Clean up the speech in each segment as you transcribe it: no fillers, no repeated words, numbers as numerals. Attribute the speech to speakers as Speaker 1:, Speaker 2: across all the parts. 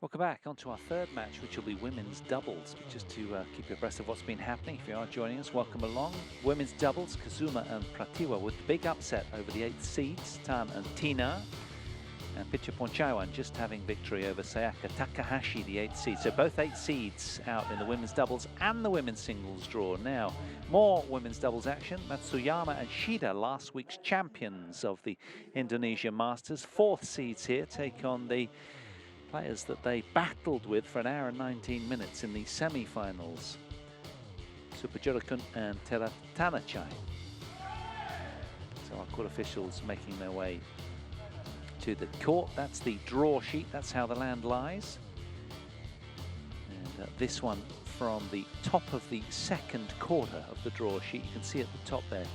Speaker 1: Welcome back onto our third match, which will be women's doubles. Just to keep you abreast of what's been happening, if you are joining us, welcome along. Women's doubles, Kazuma and Pratiwa with the big upset over the 8th seeds, Tan and Tina. And Picha Ponchaiwan just having victory over Sayaka Takahashi, the 8th seed. So both 8 seeds out in the women's doubles and the women's singles draw. Now, more women's doubles action. Matsuyama and Shida, last week's champions of the Indonesia Masters. 4th seeds here take on the players that they battled with for an hour and 19 minutes in the semi-finals. Supajirakul and Taerattanachai. So our court officials making their way to the court. That's the draw sheet. That's how the land lies. And this one from the top of the second quarter of the draw sheet. You can see at the top there,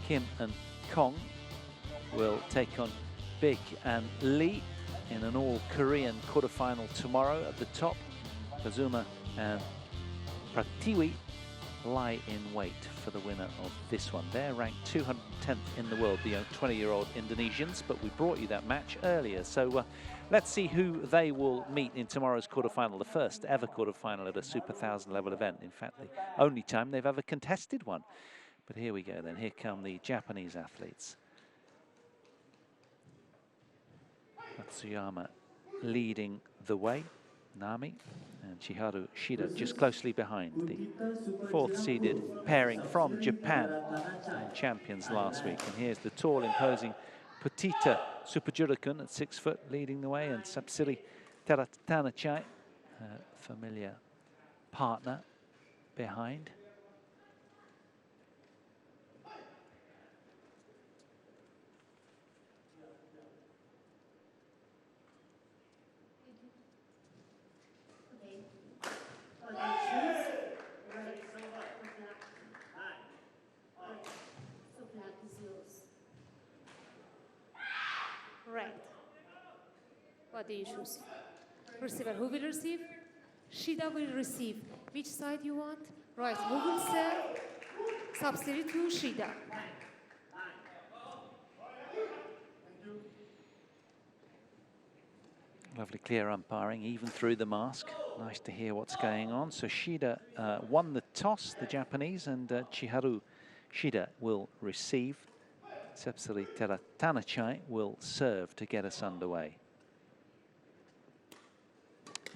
Speaker 1: Kim and Kong will take on Big and Lee in an all-Korean quarterfinal tomorrow. At the top, Kazuma and Pratiwi lie in wait for the winner of this one. They're ranked 210th in the world, the 20-year-old Indonesians, but we brought you that match earlier. So let's see who they will meet in tomorrow's quarterfinal, the first ever quarterfinal at a Super 1000 level event. In fact, the only time they've ever contested one. But here we go then. Here come the Japanese athletes. Matsuyama leading the way, Nami and Chiharu Shida just closely behind, the 4th seeded pairing from Japan, and champions last week. And here's the tall, imposing Petita Supajirakul at 6 foot leading the way, and Sapsiri Taerattanachai, familiar partner, behind.
Speaker 2: Right. What do you choose? Receiver, who will receive? Shida will receive. Which side you want? Right, who will serve? Substitute to Shida.
Speaker 1: Lovely clear umpiring, even through the mask. Nice to hear what's going on. So Shida won the toss, the Japanese, and Chiharu Shida will receive. Sepsari Taerattanachai will serve to get us underway.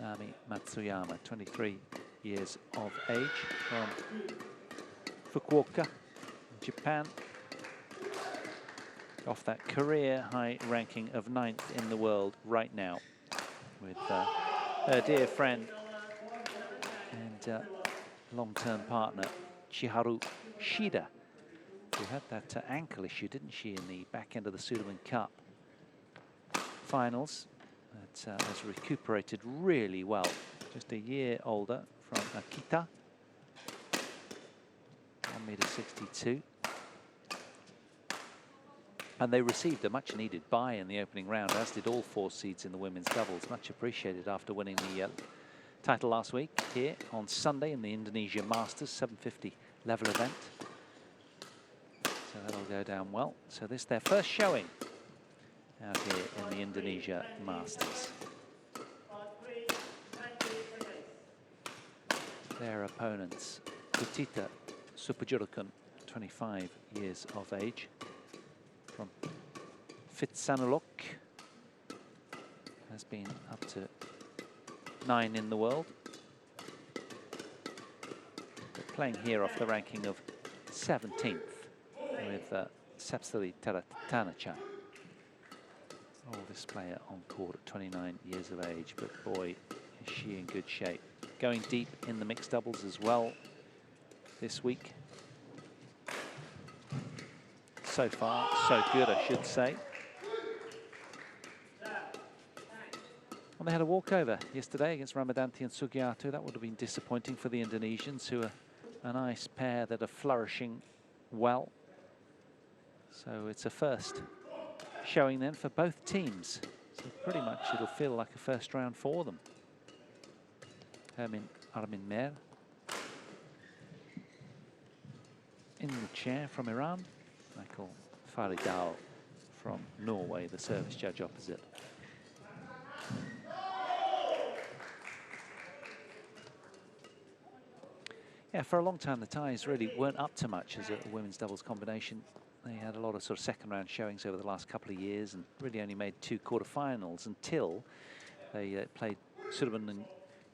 Speaker 1: Nami Matsuyama, 23 years of age, from Fukuoka, Japan. Off that career high ranking of 9th in the world right now, with her dear friend and long-term partner, Chiharu Shida, who had that ankle issue, didn't she, in the back end of the Sudirman Cup finals. That has recuperated really well. Just a year older from Akita, 1.62 m. And they received a much-needed bye in the opening round, as did all 4 seeds in the women's doubles. Much appreciated after winning the title last week here on Sunday in the Indonesia Masters 750 level event. So that'll go down well. So this their first showing out here in the Indonesia Masters. Their opponents, Petita Supajirakul, 25 years of age, from Phitsanulok, has been up to 9 in the world. But playing here off the ranking of 17th with Sapsari Taerattanachai. Oh, this player on court at 29 years of age, but boy, is she in good shape. Going deep in the mixed doubles as well this week. So far, so good, I should say. Well, they had a walkover yesterday against Ramadanti and Sugiarto. That would have been disappointing for the Indonesians, who are a nice pair that are flourishing well. So it's a first showing then for both teams. So pretty much it'll feel like a first round for them. Hermin Arminmer in the chair from Iran. Michael Faridal from Norway, the service judge opposite. Yeah, for a long time, the Thais really weren't up to much as a women's doubles combination. They had a lot of sort of second-round showings over the last couple of years and really only made 2 quarterfinals until they played Sudirman and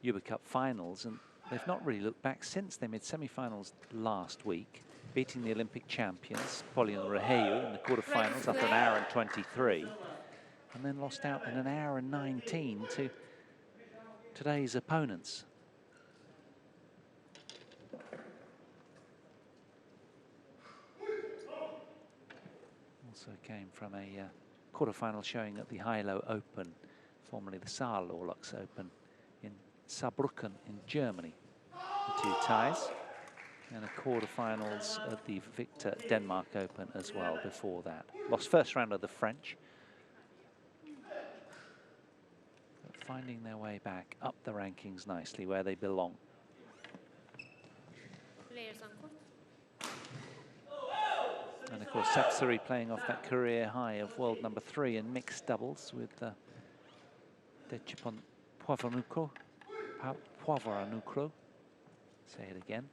Speaker 1: Yuba Cup finals, and they've not really looked back since. They made semi-finals last week, beating the Olympic champions, Polion Rahayu, in the quarterfinals after an hour and 23, and then lost out in an hour and 19 to today's opponents. Also came from a quarterfinal showing at the High-Low Open, formerly the Saarlorlux Open in Saarbrücken in Germany. The 2 Thais, and a quarterfinals at the Victor Denmark Open as well before that. Lost first round of the French, but finding their way back up the rankings nicely where they belong.
Speaker 2: Players on court.
Speaker 1: And of course, Sapsari playing off that career high of world number 3 in mixed doubles with Dechipon Poivranukro. Say it again.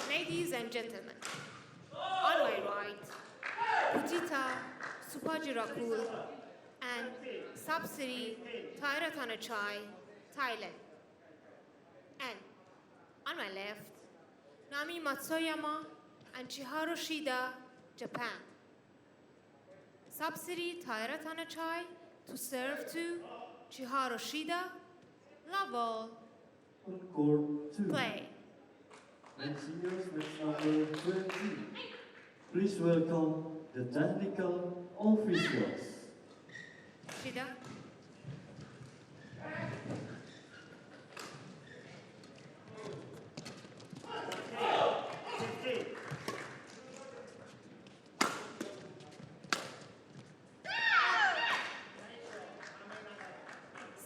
Speaker 2: Ladies and gentlemen, on my right, Supajirakul and Sapsari Taerattanachai, Thailand. And on my left, Nami Matsuyama and Chiharu Shida, Japan. Sapsari Taerattanachai to serve to Chiharu Shida, love all, play.
Speaker 3: And seniors match number 20. Please welcome the technical officials.
Speaker 2: Shida.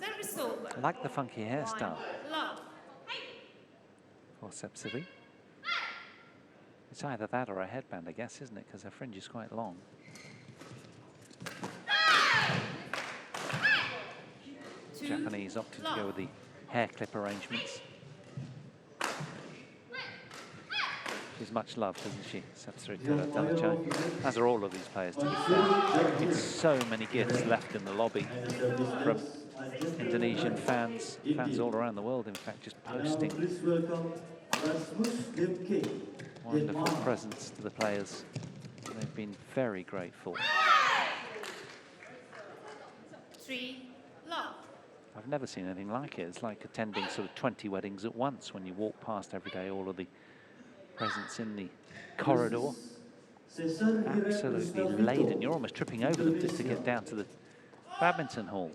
Speaker 2: Service over.
Speaker 1: I like the funky hairstyle
Speaker 2: Love.
Speaker 1: for Sapsari. It's either that or a headband, I guess, isn't it? Because her fringe is quite long. Japanese opted to go with the hair clip arrangements. She's much loved, isn't she, Sapsari Taerattanachai? As are all of these players, to be fair. It's so many gifts left in the lobby from Indonesian fans all around the world, in fact, just posting wonderful presents to the players. They've been very grateful.
Speaker 2: 3, love.
Speaker 1: I've never seen anything like it. It's like attending sort of 20 weddings at once when you walk past every day, all of the presents in the corridor. Absolutely laden. You're almost tripping over them just to get down to the badminton hall.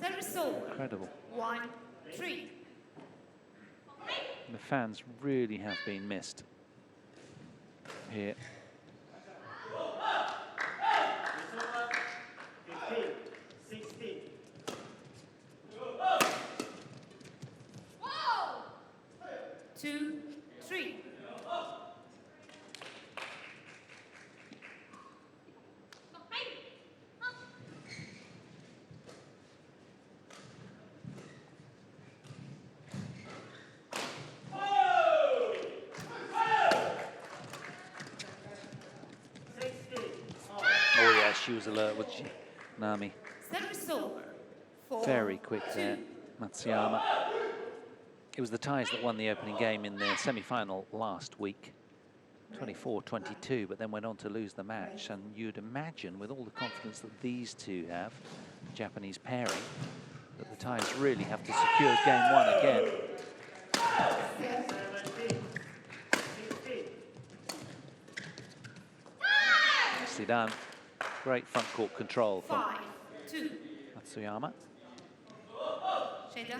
Speaker 2: Service over.
Speaker 1: Incredible.
Speaker 2: 1, 3.
Speaker 1: The fans really have been missed here.
Speaker 2: Two, 3.
Speaker 1: Oh yeah, she was alert, wasn't she, Nami?
Speaker 2: Service over. 4,
Speaker 1: Very quick there, Matsuyama. It was the Thais that won the opening game in their semi-final last week, 24-22, but then went on to lose the match. And you'd imagine, with all the confidence that these two have, the Japanese pairing, that the Thais really have to secure game 1 again. Nicely done. Great front court control from
Speaker 2: 5, 2.
Speaker 1: Matsuyama.
Speaker 2: Shida.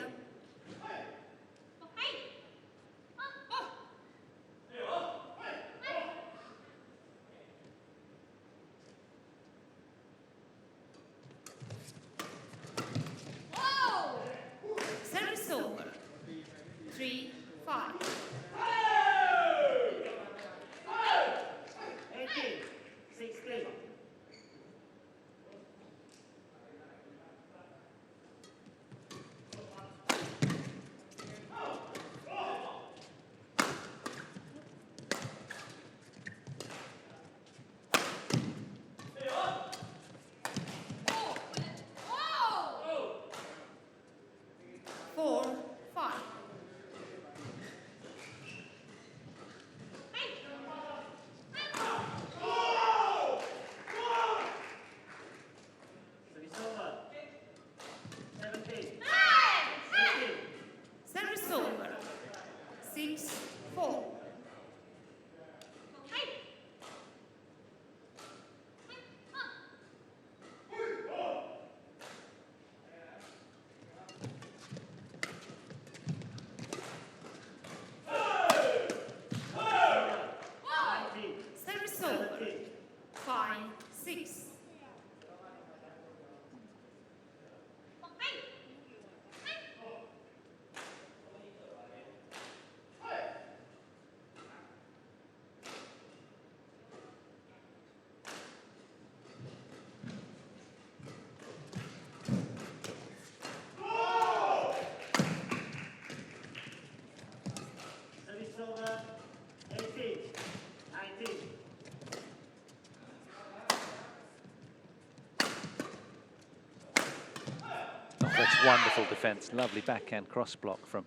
Speaker 1: Wonderful defense. Lovely backhand cross block from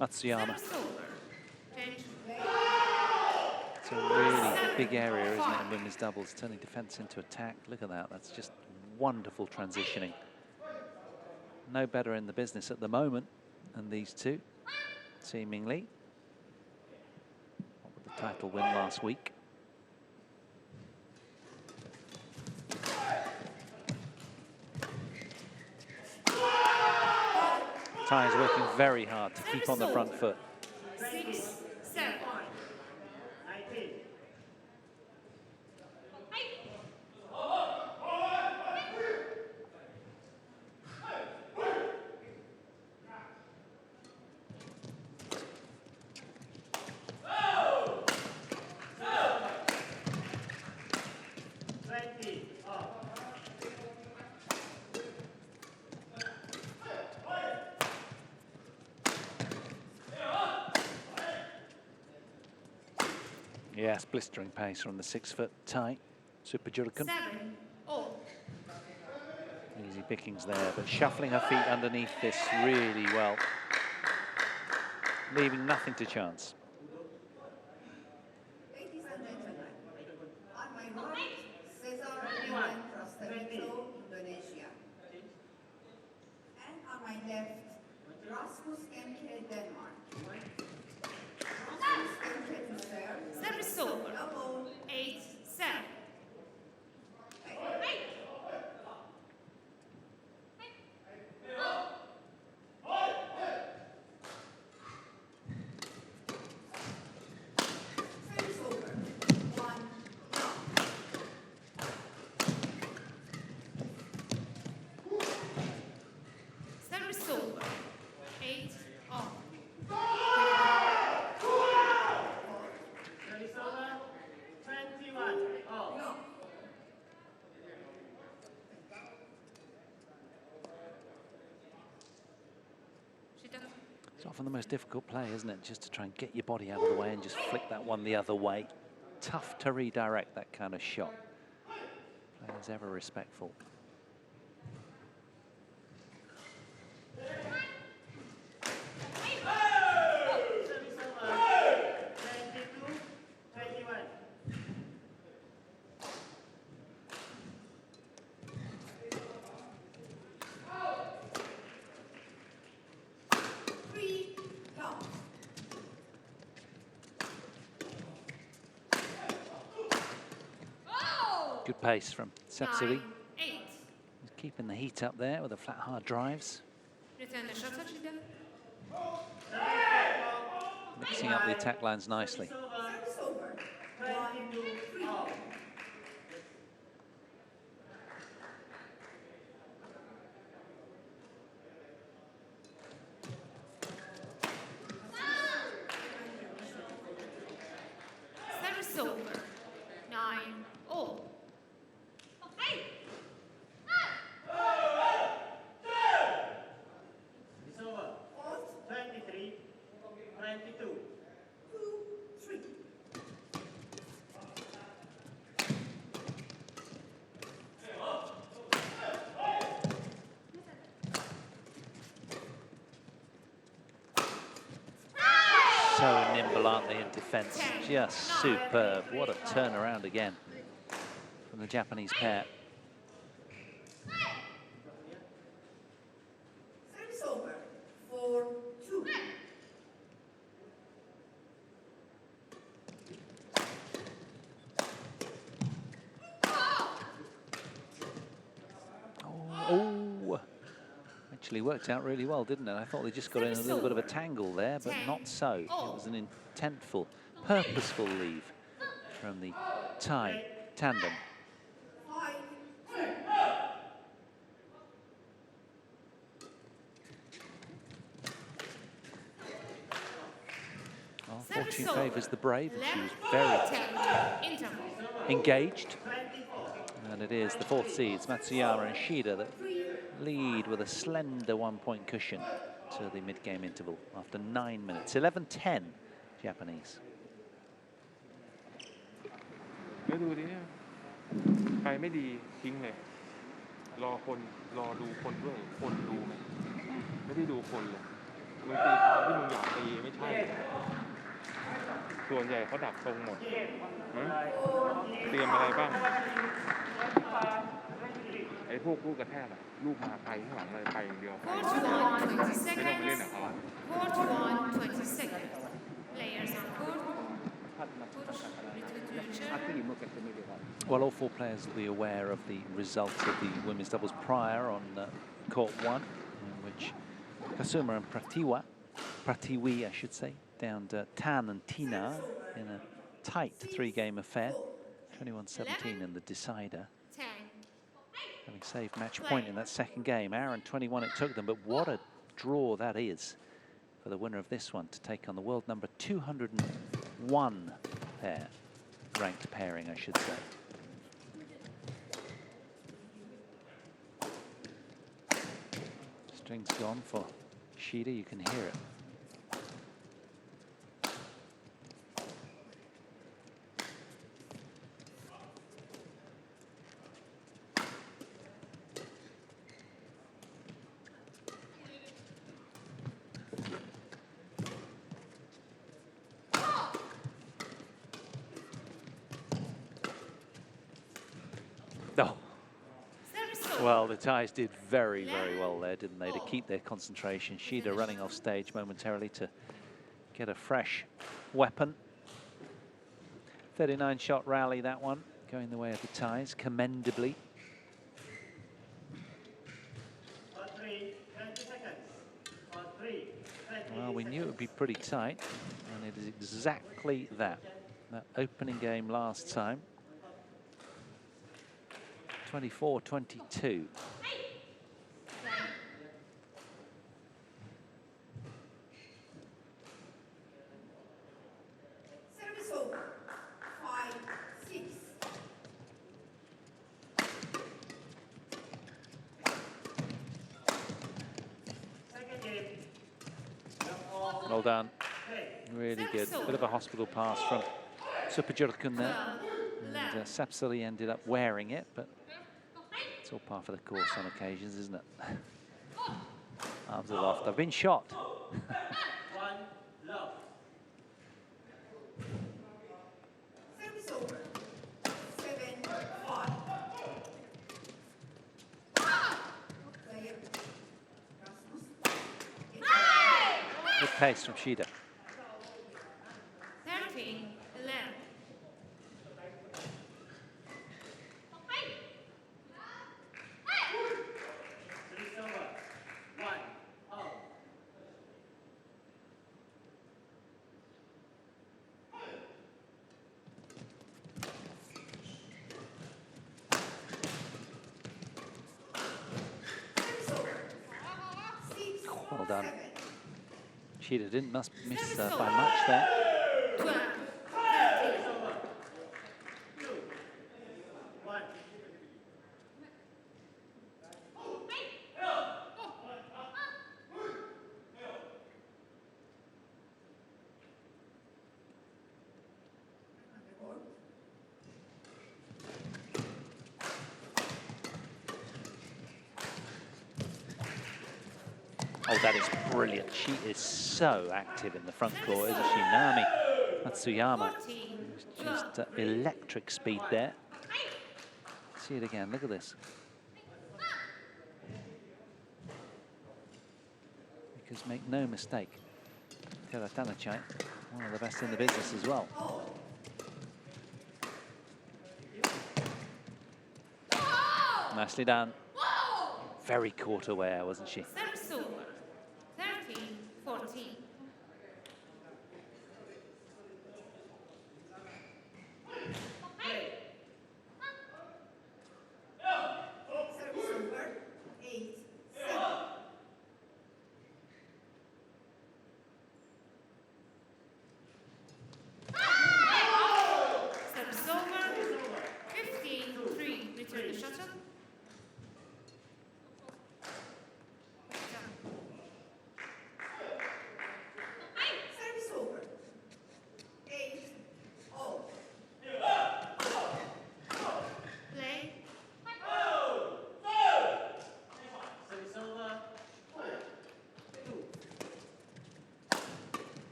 Speaker 1: Matsuyama. It's a really big area, isn't it, in women's doubles, turning defense into attack. Look at that. That's just wonderful transitioning. No better in the business at the moment than these two, seemingly. What with the title win last week. Tai is working very hard to keep on the front foot.
Speaker 2: 6-7.
Speaker 1: Yes, blistering pace from the 6-foot Tai, Supajirakul.
Speaker 2: 7-0.
Speaker 1: Easy pickings there, but shuffling her feet underneath this really well, leaving nothing to chance.
Speaker 4: Ladies and gentlemen, on my right, Cesar Indonesia. And on my left, Rasmus Kemke, Denmark. Rasmus Kemke to serve.
Speaker 2: Service over.
Speaker 4: Double.
Speaker 2: 8-7.
Speaker 4: Service over. 1-0.
Speaker 2: Service over. 8-0. Shida.
Speaker 1: It's often the most difficult play, isn't it? Just to try and get your body out of the way and just flick that one the other way. Tough to redirect that kind of shot. Players ever respectful. Good pace from Satsuri.
Speaker 2: 9-8.
Speaker 1: He's keeping the heat up there with the flat hard drives.
Speaker 2: Return the shot, Shida.
Speaker 1: Mixing up the attack lines nicely.
Speaker 4: Service over. 1-3.
Speaker 2: Service over. 9-0.
Speaker 4: Fourth. 23. 22. 2-3.
Speaker 1: So nimble, aren't they, in defense? Just superb. What a turnaround again from the Japanese pair.
Speaker 4: Service over. 4-2.
Speaker 1: Oh, actually worked out really well, didn't it? I thought they just got in a little bit of a tangle there, but not so. It was an intentful, purposeful leave from the Tai tandem.
Speaker 4: 5-2.
Speaker 1: Well, fortune favours the brave, and she was
Speaker 2: Left
Speaker 1: very
Speaker 2: 10. Interval.
Speaker 1: engaged. And it is the fourth seeds, Matsuyama and Shida, that lead with a slender 1-point cushion to the mid-game interval after 9 minutes. 11-10 Japanese.
Speaker 5: แล้วดูดิเนี่ยไปไม่ดีทิ้งเลยรอคนรอดูคนด้วยคนดูไหม ไม่ได้ดูคนเลยมึงตีตามที่มึงอยากตีไม่ใช่ส่วนใหญ่เขาดักตรงหมดเตรียมอะไรบ้างไอ้พวกลูกกระแทกอะลูกมาไกลข้างหลังเลยไปอย่างเดียว
Speaker 2: Court 1, 20
Speaker 5: ไม่ต้องไปเล่น
Speaker 2: seconds.
Speaker 5: กับเขา
Speaker 2: Court 1, 20 seconds. Players on court. Push, return to your chair.
Speaker 1: Well, all four players will be aware of the results of the women's doubles prior on court 1, in which Kasuma and Pratiwi, I should say, downed Tan and Tina in a tight 3-game affair, 21-17 in the decider.
Speaker 2: 10.
Speaker 1: Having saved match point in that second game. Hour and 21 it took them, but what a draw that is for the winner of this one to take on the world number 201 pair, ranked pairing, I should say. String's gone for Shida, you can hear it. Oh. Well, the Thais did very, very well there, didn't they, to keep their concentration. Shida running off stage momentarily to get a fresh weapon. 39-shot rally, that one, going the way of the Thais, commendably. Well, we knew it would be pretty tight, and it is exactly that. That opening game last time. 24-22.
Speaker 4: Service over. 5-6.
Speaker 1: Well done. Really good. Bit of a hospital pass from Supajirakul there. And Sapsali ended up wearing it, but it's all par for the course on occasions, isn't it? Arms aloft. I've been shot.
Speaker 4: Service over. 7-5. Player. Rasmus.
Speaker 1: Good pace from Shida.
Speaker 2: 13, 11.
Speaker 1: Well done. Shida didn't miss by much there.
Speaker 2: 12, 13.
Speaker 1: Oh, that is brilliant. She is so active in the front court, isn't she? Naomi Matsuyama.
Speaker 2: 14,
Speaker 1: Just electric speed there. See it again. Look at this. Because make no mistake, Taerattanachai, one of the best in the business as well. Nicely done. Very caught aware, wasn't she?
Speaker 2: Service over. 13, 14.
Speaker 4: Service over. 8-7.
Speaker 2: Service over. 15, 3. Return the shuttle.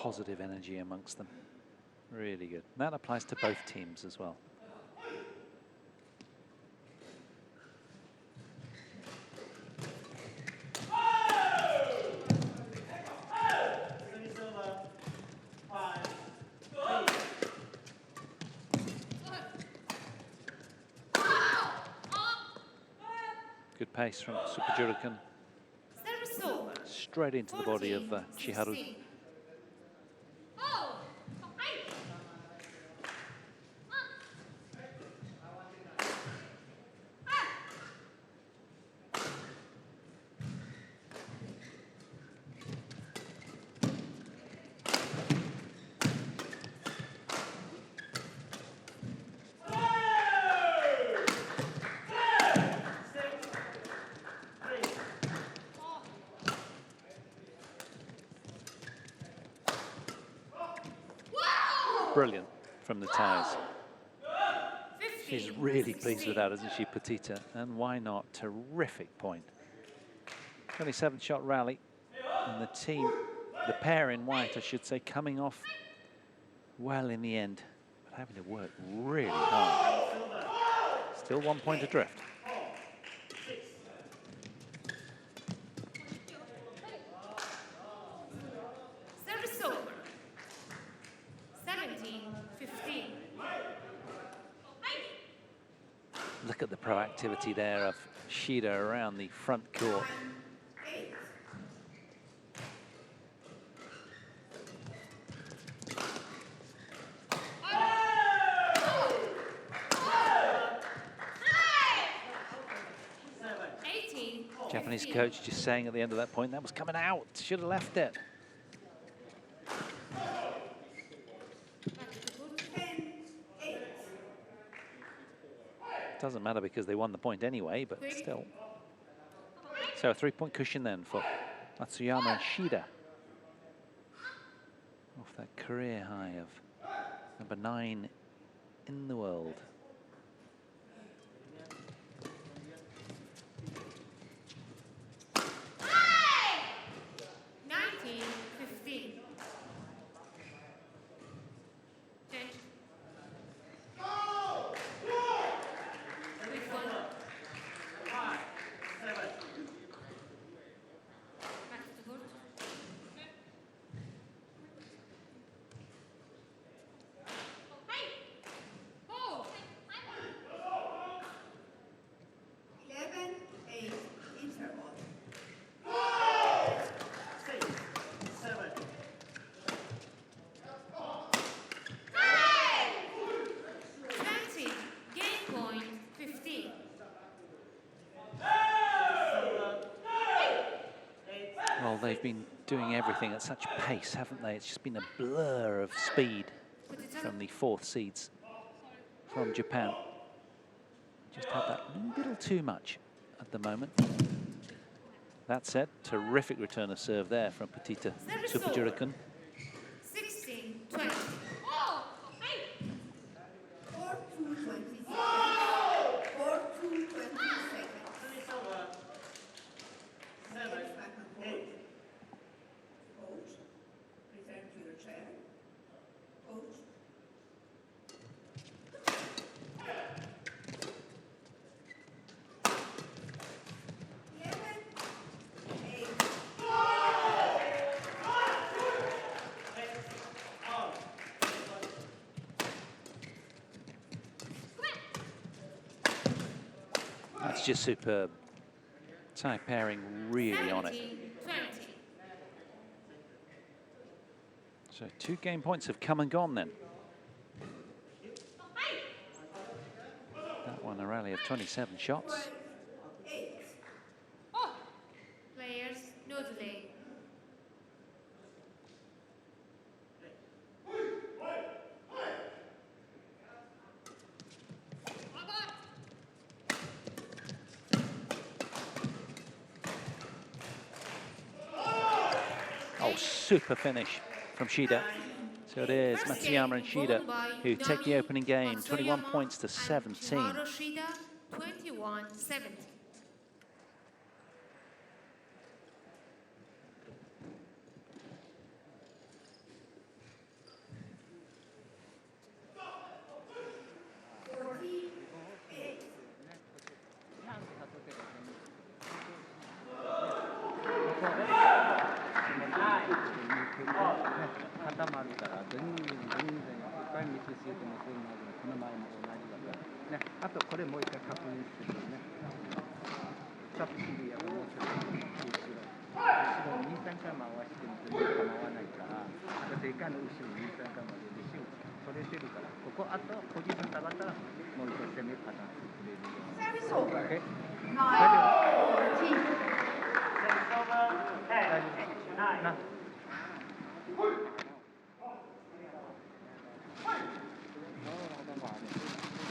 Speaker 1: positive energy amongst them. Really good. And that applies to both teams as well. Good pace from Supajirakul.
Speaker 2: Service over.
Speaker 1: Straight into the body of Chiharu.
Speaker 2: 16.
Speaker 1: Brilliant from the ties.
Speaker 2: 15.
Speaker 1: She's really pleased
Speaker 2: 16.
Speaker 1: with that, isn't she, Petita? And why not? Terrific point. 27th shot rally. And the team, the pair in white, I should say, coming off well in the end, but having to work really hard. Still 1 point adrift.
Speaker 2: Service over. 17, 15.
Speaker 1: Look at the proactivity there of Shida around the front court.
Speaker 4: 8.
Speaker 1: Japanese coach just saying at the end of that point, that was coming out, should have left it.
Speaker 4: 10, 8.
Speaker 1: Doesn't matter because they won the point anyway, but still. So a 3-point cushion then for Matsuyama and Shida. Off that career high of number 9 in the world. Well, they've been doing everything at such pace, haven't they? It's just been a blur of speed from the 4th seeds from Japan. Just had that little too much at the moment. That said, terrific return of serve there from Petita Supajirakul.
Speaker 2: 16, 20.
Speaker 4: 4 to 20 seconds. 4 to 20 seconds. Back and forth. Coach, return to your chair. Coach.
Speaker 1: That's just superb. Tie pairing really on it.
Speaker 2: 20.
Speaker 1: So 2 game points have come and gone then. That one a rally of 27 shots.
Speaker 4: 8.
Speaker 2: Players, no delay.
Speaker 1: Oh, super finish from Shida. So it is Matsuyama and Shida who take the opening game, 21 points to 17.
Speaker 2: Shida, 21-17.
Speaker 6: 言ってもそういうのあるのこの前も同じだからね。あとこれもう一回確認するとね。サブシディアがもうちょっと後ろに2、3回回しても全然構わないから、あと正解の後ろに2、3回まででしょ。それてるから、ここあとポジション下がったらもう一回攻めパターンしてくれるように。
Speaker 4: Service over.
Speaker 6: それで
Speaker 4: 9,
Speaker 6: は
Speaker 4: 14.
Speaker 6: 大丈夫な。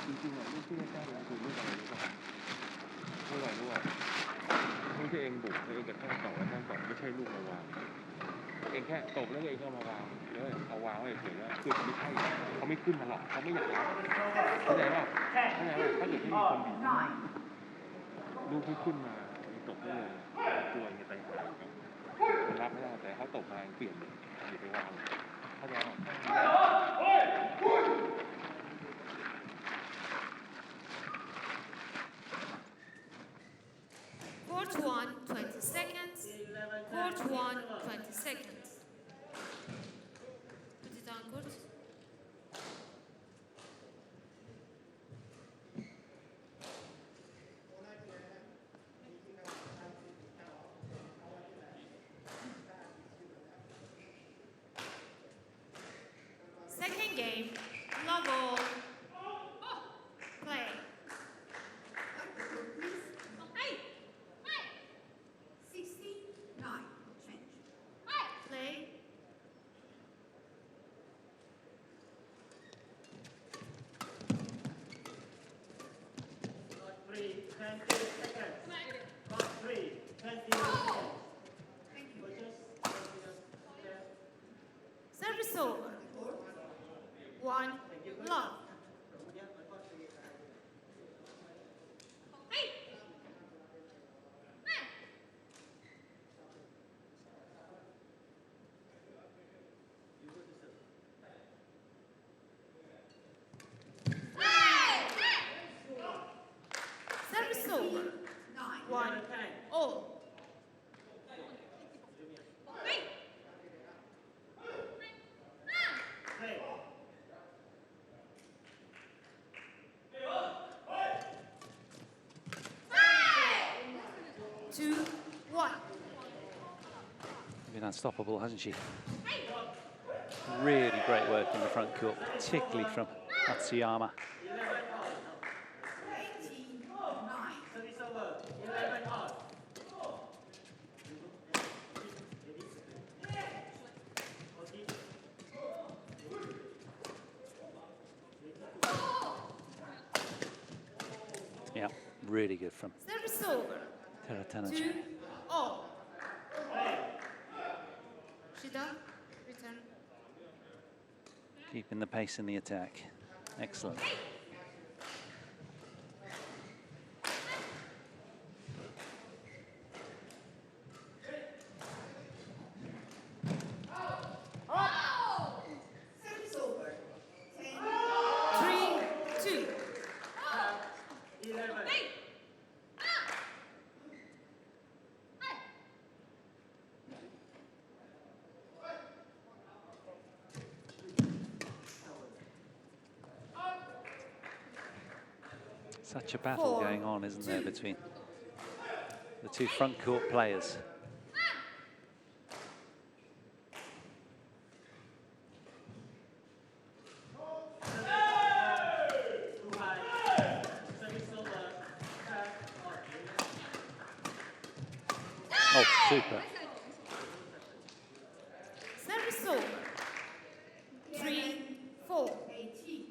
Speaker 5: จริงๆลูกที่ไม่ใช่เลยคือลูกอะไรรู้ป่ะลูกอะไรรู้ป่ะลูกที่เองบุกแล้วเองกระแทกต่อไม่ใช่ลูกมาวางเองแค่ตบแล้วเองก็มาวางแล้วเอาวางไว้เฉยๆแล้วคือไม่ใช่เขาไม่ขึ้นมาหรอกเขาไม่อยากรับเข้าใจป่ะถ้าเกิดไม่มีคนบีบลูกที่ขึ้นมาตบได้เลยตัวเองจะไปหามันรับไม่ได้แต่เขาตบมาเปลี่ยนอย่าไปวางเข้าใจป่ะ
Speaker 2: Court 1, 20 seconds. Court 1, 20 seconds. Put it on court. Second game, level. Play.
Speaker 4: 69. Change.
Speaker 2: Play. Service over. 1, love. Service over. 1, all. Two, 1.
Speaker 1: Been unstoppable, hasn't she? Really great work in the front court, particularly from Matsuyama.
Speaker 4: 89.
Speaker 1: Yeah, really good from
Speaker 2: Service over.
Speaker 1: Taerattanachai.
Speaker 2: 2, all. Shida, return.
Speaker 1: Keeping the pace in the attack. Excellent.
Speaker 4: Service over. 10.
Speaker 2: 3, 2.
Speaker 1: Such a battle going on, isn't there, between the two front court players. Oh, super.
Speaker 2: Service over. 3, 4.
Speaker 4: 18.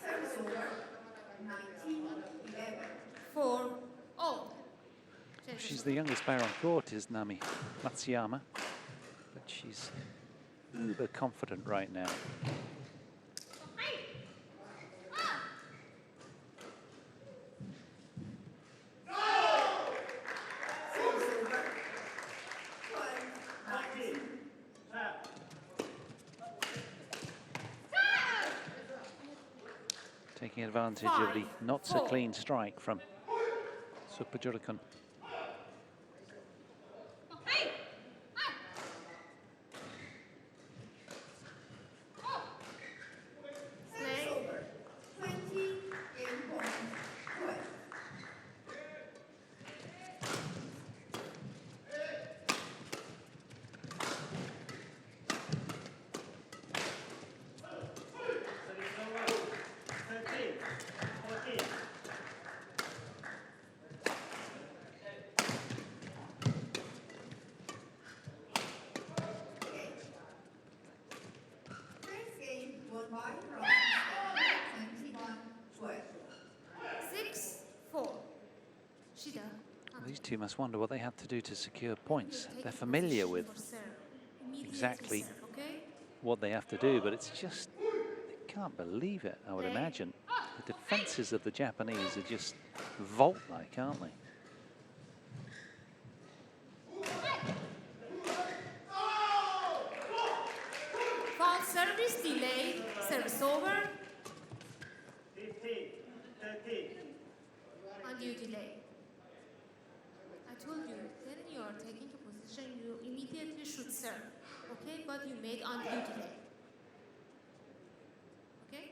Speaker 4: Service over. 19. 11.
Speaker 2: 4, all.
Speaker 1: She's the youngest player on court, is Nami Matsuyama, but she's uber confident right now. taking advantage of the not so clean strike from Supajirakul.
Speaker 4: Over. 20 game point. 12. First game won by Robinson, 21-12.
Speaker 2: 6-4. Shida.
Speaker 1: These two must wonder what they have to do to secure points. They're familiar with exactly what they have to do, but it's just, they can't believe it, I would imagine. The defenses of the Japanese are just vault-like, aren't they?
Speaker 2: Foul service delayed. Service over.
Speaker 3: 15, 13.
Speaker 2: Undue delay. I told you, when you are taking a position, you immediately should serve. Okay, but you made undue delay. Okay?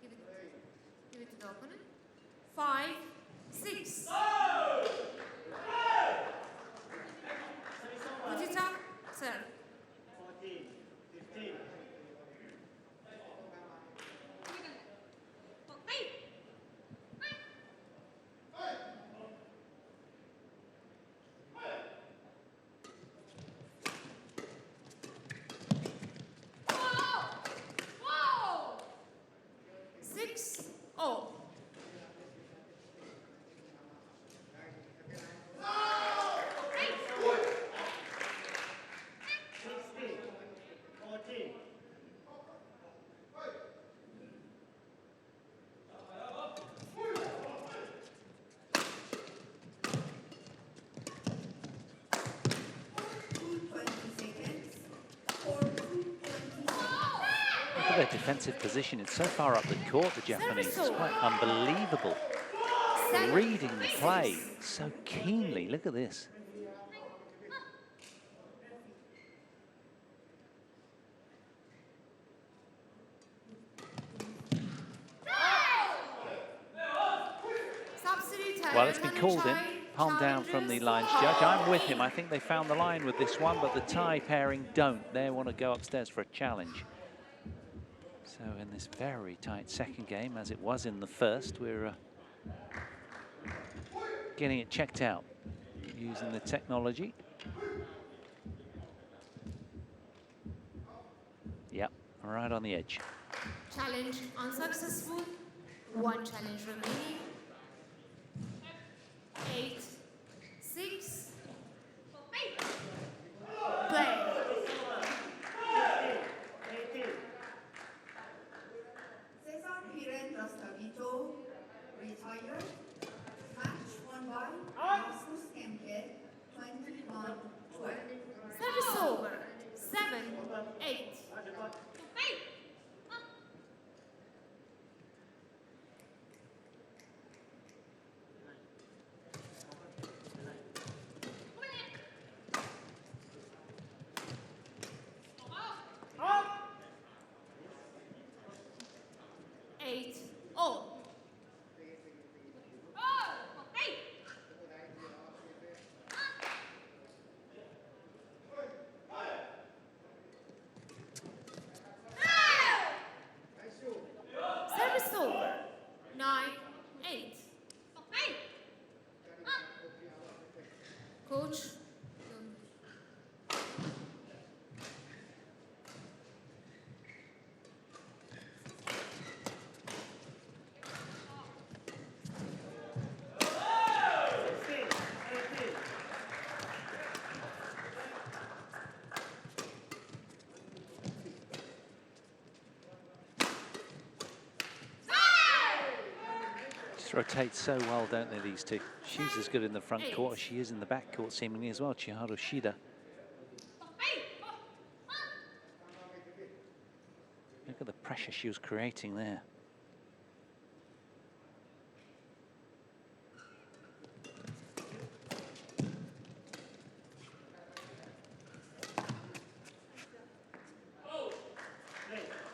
Speaker 2: Give it to the opponent. 5, 6. Put it up. Serve.
Speaker 3: 14, 15.
Speaker 2: Whoa! 6, 0.
Speaker 1: Look at their defensive position. It's so far up the court, the Japanese. It's quite unbelievable. Reading the play so keenly. Look at this. Well, it's been called in. Palm down from the lines judge. I'm with him. I think they found the line with this one, but the Thai pairing don't. They want to go upstairs for a challenge. So in this very tight second game, as it was in the first, we're getting it checked out using the technology. Yep, right on the edge.
Speaker 2: Challenge unsuccessful. 1 challenge remaining. 8, 6. Play.
Speaker 4: Cesar Hiren Rastavito retired. Match won by Marcus Kempe, 21-12.
Speaker 2: Service over. 7, 8. Service over. 9, 8. Coach.
Speaker 1: Rotate so well, don't they, these two? She's as good in the front court as she is in the back court, seemingly as well, Chiharu Shida. Look at the pressure she was creating there.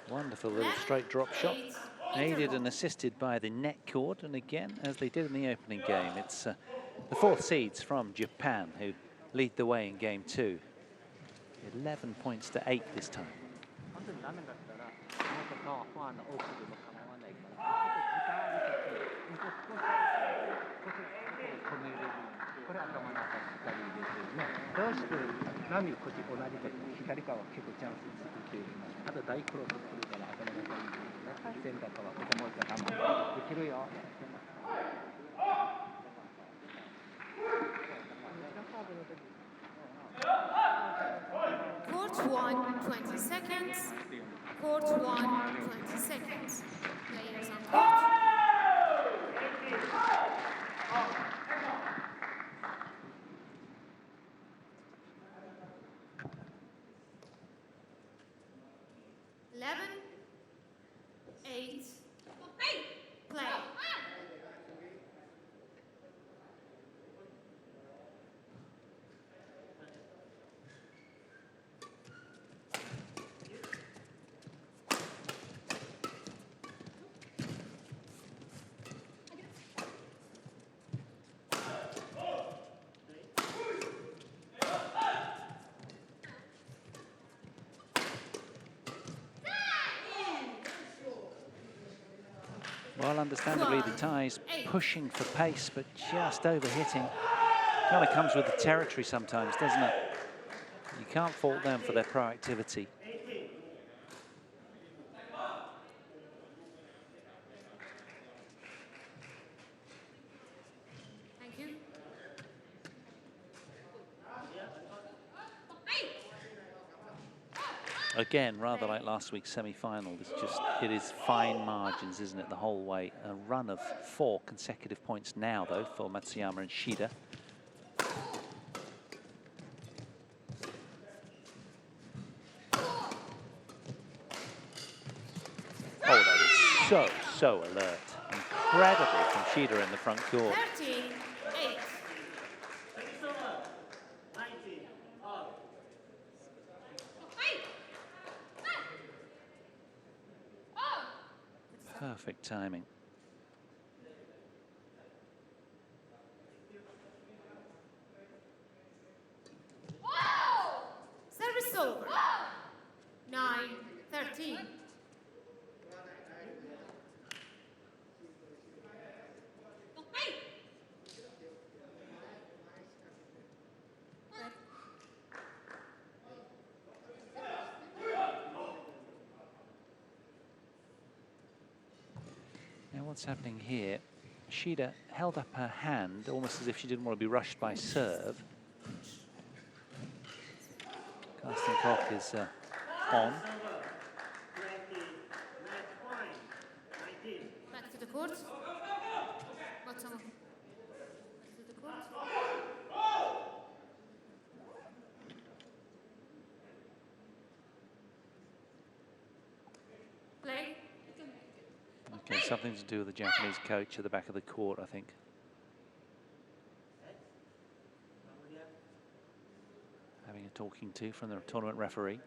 Speaker 1: Wonderful little straight drop shot, aided and assisted by the net cord. And again, as they did in the opening game, it's the 4th seeds from Japan who lead the way in game 2. 11 points to 8 this time.
Speaker 6: 本当にダメだったら、もうちょっとフォアの奥でも構わないから、ちょっと時間あるとき、少し止めれる。これ頭の中に左入れてね。どうして波こっち同じとき、左側は結構チャンス作っているの。あと大クロスするから頭の中に入れて、センター側ここもう一回我慢できるよ。
Speaker 2: Court 1, 20 seconds. Court 1, 20 seconds. Players on court. Eleven, 8, play.
Speaker 1: Well, understandably, the Thais pushing for pace, but just overhitting. Kind of comes with the territory sometimes, doesn't it? You can't fault them for their proactivity.
Speaker 2: Thank you.
Speaker 1: Again, rather like last week's semi-final, it is fine margins, isn't it, the whole way? A run of 4 consecutive points now, though, for Matsuyama and Shida. Oh, that is so alert. Incredible from Shida in the front court.
Speaker 2: 13, 8.
Speaker 1: Perfect timing.
Speaker 2: Service over. 9, 13.
Speaker 1: Now what's happening here? Shida held up her hand almost as if she didn't want to be rushed by serve. Casting clock is on.
Speaker 2: Back to the court. Matsuyama. Back to the court. Play.
Speaker 1: Okay, something to do with the Japanese coach at the back of the court, I think. Having a talking to from the tournament referee.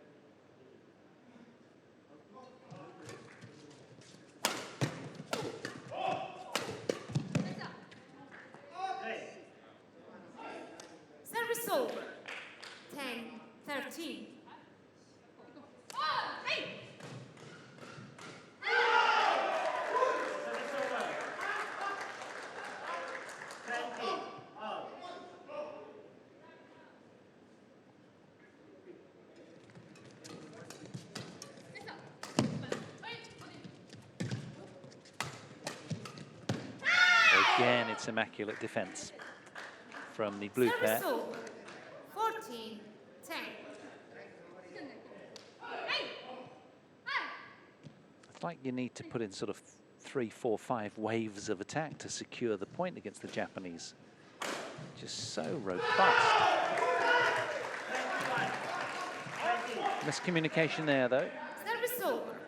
Speaker 2: Service over. 10, 13.
Speaker 1: Again, it's immaculate defense from the blue pair.
Speaker 2: Service over. 14, 10.
Speaker 1: It's like you need to put in sort of 3, 4, 5 waves of attack to secure the point against the Japanese. Just so robust. Miscommunication there, though.
Speaker 2: Service over.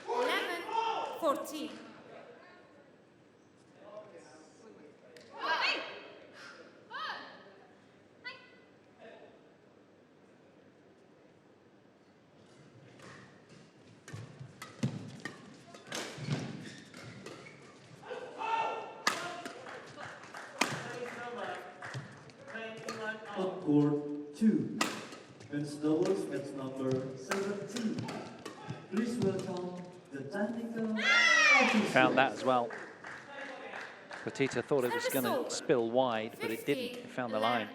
Speaker 2: 11, 14.
Speaker 3: 2. Men's doubles, match number 17. Please welcome the technical officer.
Speaker 1: Found that as well. Petita thought it was going to spill wide, but it didn't. It found the line.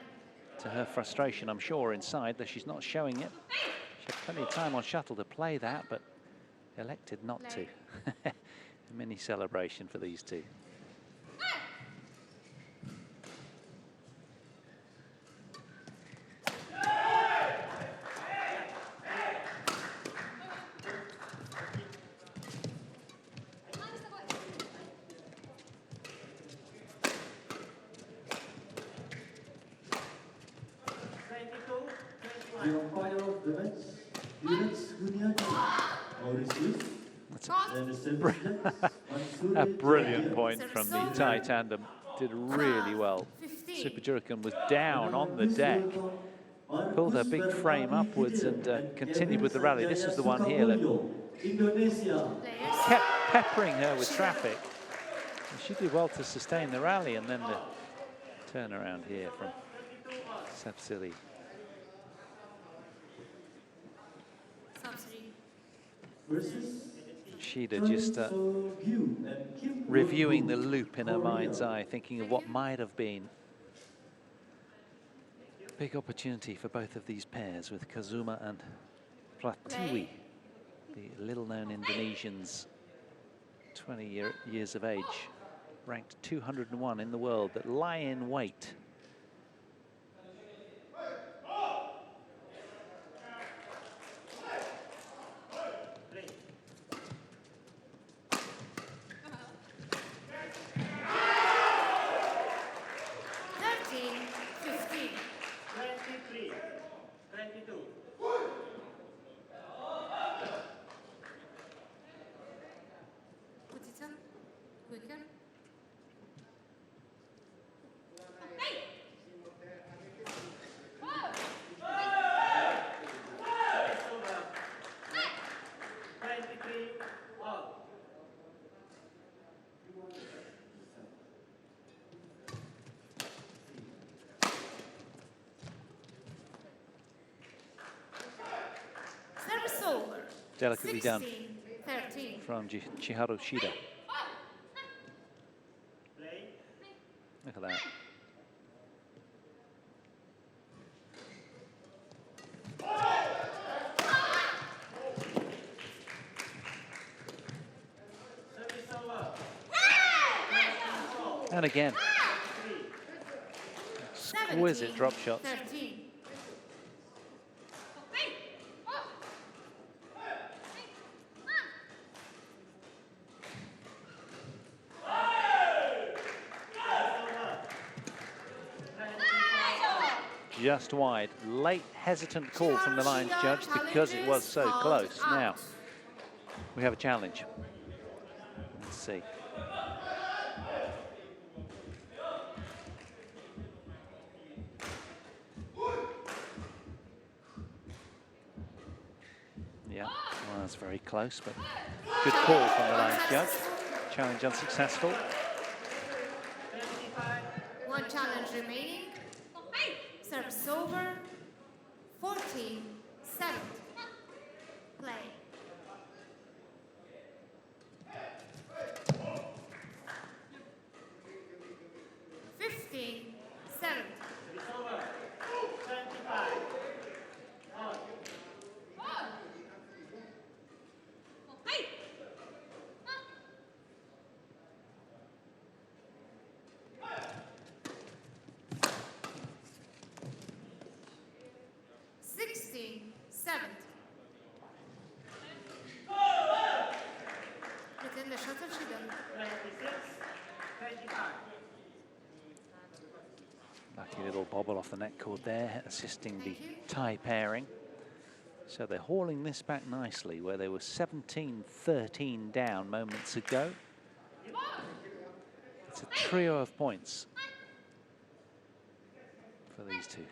Speaker 1: To her frustration, I'm sure, inside, though she's not showing it. She had plenty of time on shuttle to play that, but elected not to. A mini celebration for these two.
Speaker 3: The umpire of the match,
Speaker 1: A brilliant point from the Thai tandem. Did really well.
Speaker 2: 15.
Speaker 1: Supajirakul was down on the deck. Pulled her big frame upwards and continued with the rally. This is the one here that
Speaker 3: Indonesia.
Speaker 1: kept peppering her with traffic. And she did well to sustain the rally, and then the turnaround here from Sapsili. Shida just reviewing the loop in her mind's eye, thinking of what might have been. Big opportunity for both of these pairs with Kazuma and Pratiwi, the little-known Indonesians, 20 years of age, ranked 201 in the world, that lie in wait. Delicately done
Speaker 2: 13.
Speaker 1: from Chiharu Shida. Look at that. And again, exquisite drop shots.
Speaker 2: 13.
Speaker 1: Just wide. Late, hesitant call from the lines judge because it was so close. Now, we have a challenge. Let's see. Yeah, well, that's very close, but good call from the lines judge. Challenge unsuccessful.
Speaker 2: One challenge remaining. Service over. 14-7. Play. Within the shuttle, Shida.
Speaker 1: Lucky little bobble off the net cord there, assisting the Thai pairing. So they're hauling this back nicely, where they were 17-13 down moments ago. It's a trio of points for these two.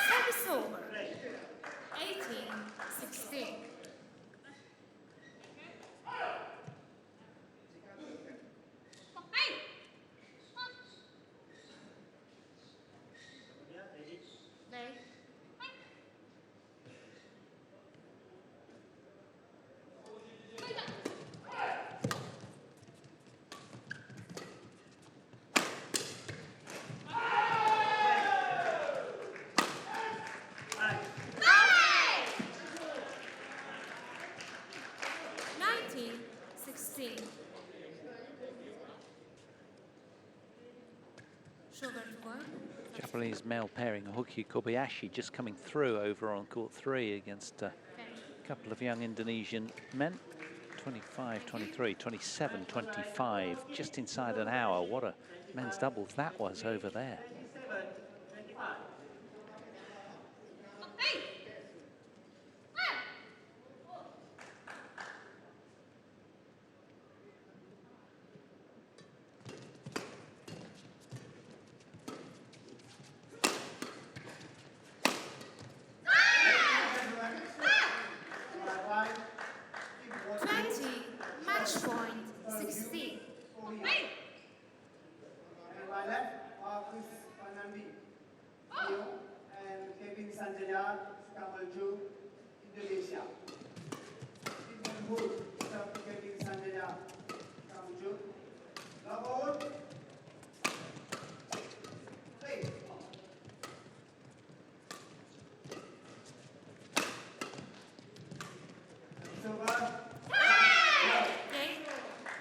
Speaker 2: Service over. 18-16.
Speaker 1: Japanese male pairing Hoki Kobayashi just coming through over on court 3 against a couple of young Indonesian men. 25-23, 27-25, just inside an hour. What a men's doubles that was over there.
Speaker 2: Match point 16.
Speaker 7: Indonesia.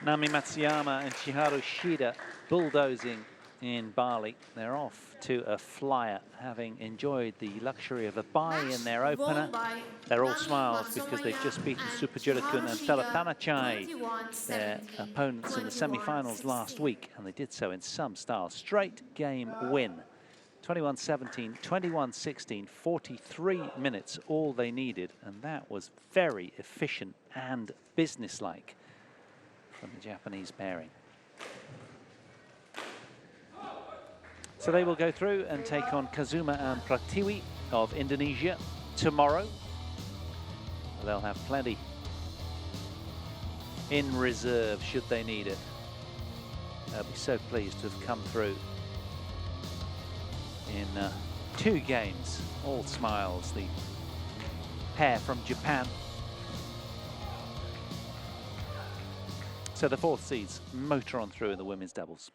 Speaker 1: Nami Matsuyama and Chiharu Shida bulldozing in Bali. They're off to a flyer, having enjoyed the luxury of a bye in their opener. They're all smiles because they've just beaten Supajirakul and Taerattanachai, their opponents in the semi-finals last week, and they did so in some style. Straight game win. 21-17, 21-16, 43 minutes, all they needed, and that was very efficient and businesslike from the Japanese pairing. So they will go through and take on Kazuma and Pratiwi of Indonesia tomorrow. They'll have plenty in reserve should they need it. They'll be so pleased to have come through in 2 games, all smiles. The pair from Japan. So the 4th seeds motor on through in the women's doubles.